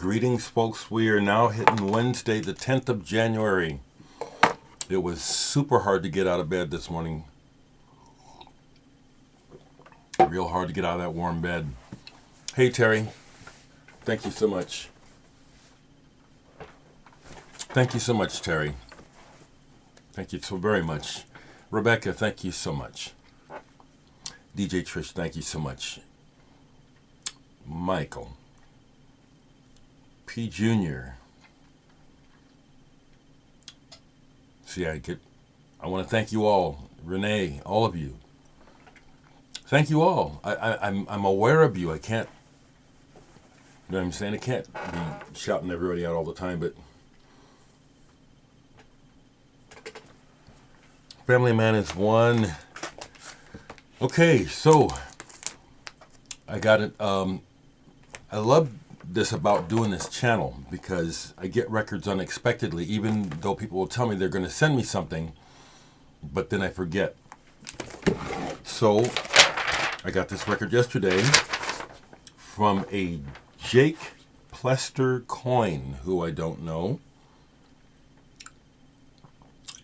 Greetings, folks. We are now hitting Wednesday, the 10th of January. It was super hard to get out of bed this morning. Real hard to get out of that warm bed. Hey, Terry. Thank you so much. Thank you so much, Terry. Thank you so very much. Rebecca, thank you so much. DJ Trish, thank you so much. Michael. P. Jr. See, I want to thank you all. Renee, all of you. Thank you all. I'm aware of you. I can't, you know what I'm saying? I can't be shouting everybody out all the time, but Family Man is one. Okay, so I got it. I love this about doing this channel because I get records unexpectedly, even though people will tell me they're going to send me something, but then I forget. So I got this record yesterday from a Jake Plester-Coyne, who I don't know.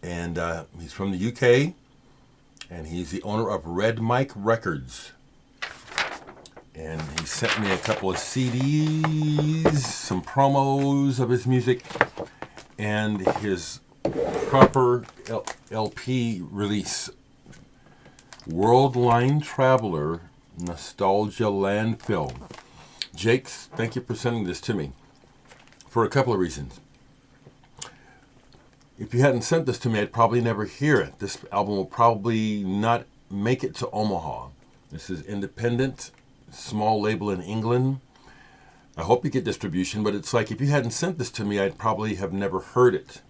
And he's from the UK, and he's the owner of Red Mike Records. And he sent me a couple of CDs, some promos of his music, and his proper LP release. World Line Traveler, Nostalgia Landfill. Jake, thank you for sending this to me for a couple of reasons. If you hadn't sent this to me, I'd probably never hear it. This album will probably not make it to Omaha. This is independent, small label in England. I hope you get distribution, but it's like if you hadn't sent this to me, I'd probably have never heard it.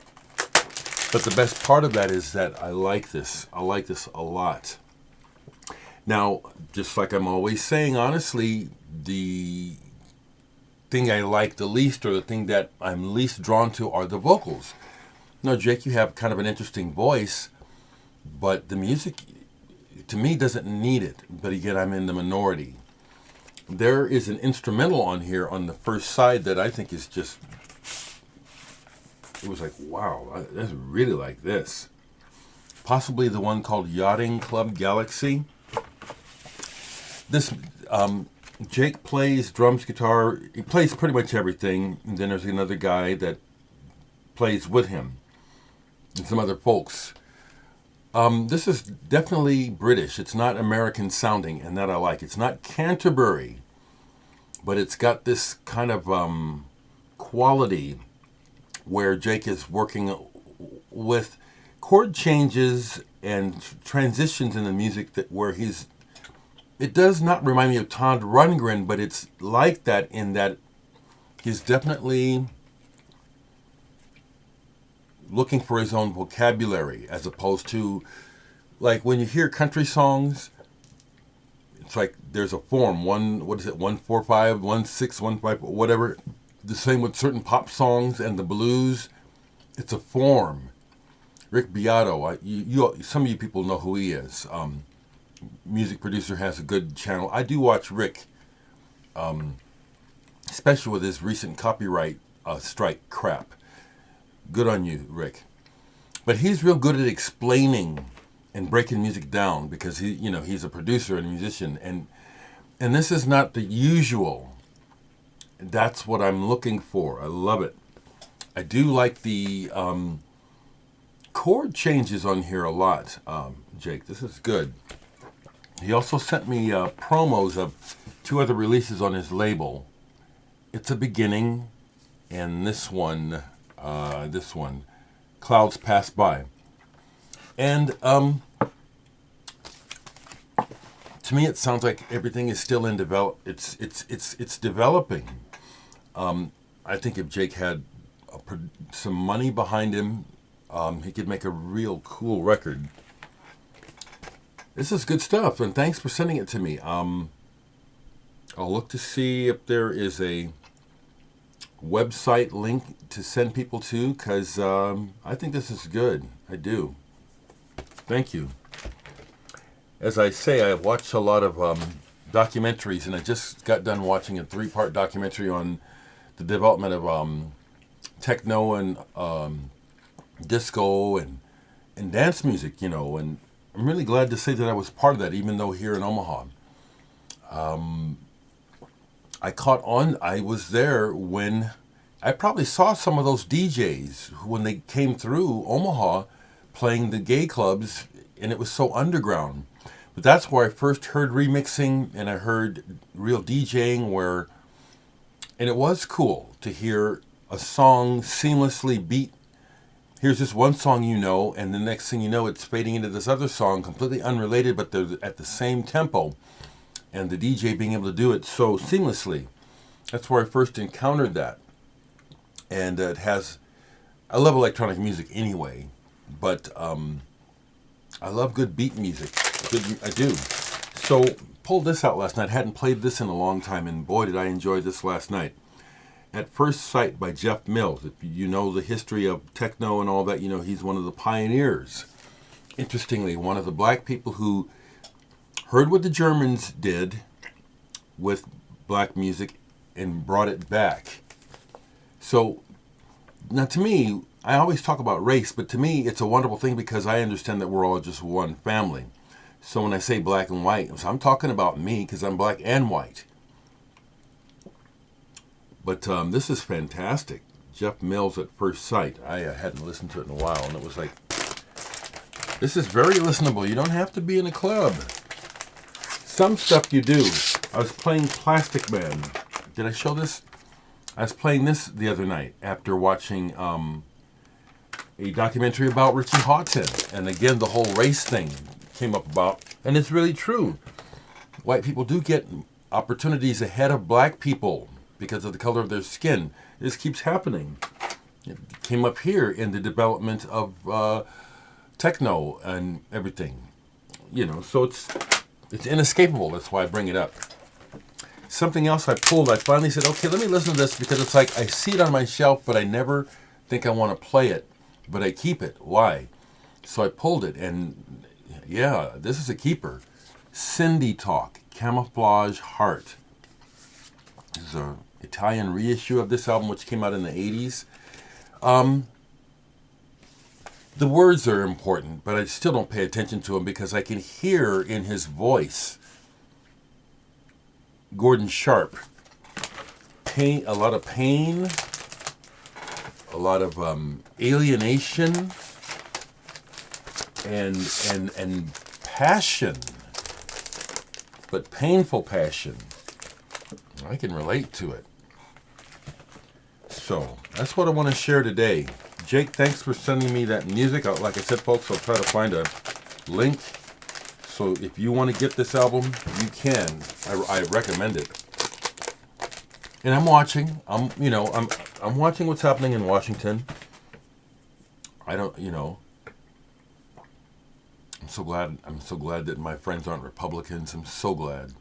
But the best part of that is that I like this. I like this a lot. Now, just like I'm always saying, honestly, the thing I like the least or the thing that I'm least drawn to are the vocals. Now, Jake, you have kind of an interesting voice, but the music, to me, doesn't need it. But again, I'm in the minority. There is an instrumental on here on the first side that I think is just, it was like, wow, I really like this. Possibly the one called Yachting Club Galaxy. This, Jake plays drums, guitar, he plays pretty much everything. And then there's another guy that plays with him. And some other folks. This is definitely British. It's not American sounding, and that I like. It's not Canterbury, but it's got this kind of quality where Jake is working with chord changes and transitions in the music that where it does not remind me of Todd Rundgren, but it's like that in that he's definitely looking for his own vocabulary, as opposed to, like when you hear country songs, it's like there's a form, 145, 1615, whatever. The same with certain pop songs and the blues. It's a form. Rick Beato, some of you people know who he is. Music producer, has a good channel. I do watch Rick, especially with his recent copyright strike crap. Good on you, Rick. But he's real good at explaining and breaking music down because he's a producer and a musician, and this is not the usual. That's what I'm looking for. I love it. I do like the chord changes on here a lot, Jake. This is good. He also sent me promos of 2 other releases on his label. It's a Beginning, and this one, Clouds Pass By. And to me, it sounds like everything is still in it's developing. I think if Jake had some money behind him, he could make a real cool record. This is good stuff, and thanks for sending it to me. I'll look to see if there is a website link to send people to, because I think this is good. I do. Thank you. As I say, I watch a lot of documentaries, and I just got done watching a 3-part documentary on the development of techno and disco and dance music, and I'm really glad to say that I was part of that, even though here in Omaha. I was there when I probably saw some of those DJs when they came through Omaha playing the gay clubs, and it was so underground. But that's where I first heard remixing, and I heard real DJing and it was cool to hear a song seamlessly beat. Here's this one song and the next thing you know, it's fading into this other song, completely unrelated, but they're at the same tempo. And the DJ being able to do it so seamlessly. That's where I first encountered that. And I love electronic music anyway, but I love good beat music. I do. So, pulled this out last night. Hadn't played this in a long time, and boy, did I enjoy this last night. At First Sight by Jeff Mills. If you know the history of techno and all that, he's one of the pioneers. Interestingly, one of the black people who heard what the Germans did with black music and brought it back. So, now to me, I always talk about race, but to me it's a wonderful thing because I understand that we're all just one family. So when I say black and white, I'm talking about me because I'm black and white. But this is fantastic. Jeff Mills at First Sight. I hadn't listened to it in a while, and it was like, this is very listenable. You don't have to be in a club. Some stuff you do. I was playing Plastikman. Did I show this? I was playing this the other night after watching a documentary about Richie Hawtin. And again, the whole race thing came up about. And it's really true. White people do get opportunities ahead of black people because of the color of their skin. This keeps happening. It came up here in the development of techno and everything. So it's inescapable. That's why I bring it up. Something else I pulled, I finally said, okay, let me listen to this because it's like I see it on my shelf, but I never think I want to play it, but I keep it. Why? So I pulled it, and yeah, this is a keeper. Cindytalk, Camouflage Heart. This is an Italian reissue of this album, which came out in the 80s. The words are important, but I still don't pay attention to them because I can hear in his voice Gordon Sharp. Pain, a lot of pain, a lot of alienation, and passion, but painful passion. I can relate to it. So that's what I want to share today. Jake, thanks for sending me that music. Like I said, folks, I'll try to find a link. So if you want to get this album, you can. I recommend it. And I'm watching. I'm watching what's happening in Washington. I'm so glad that my friends aren't Republicans. I'm so glad.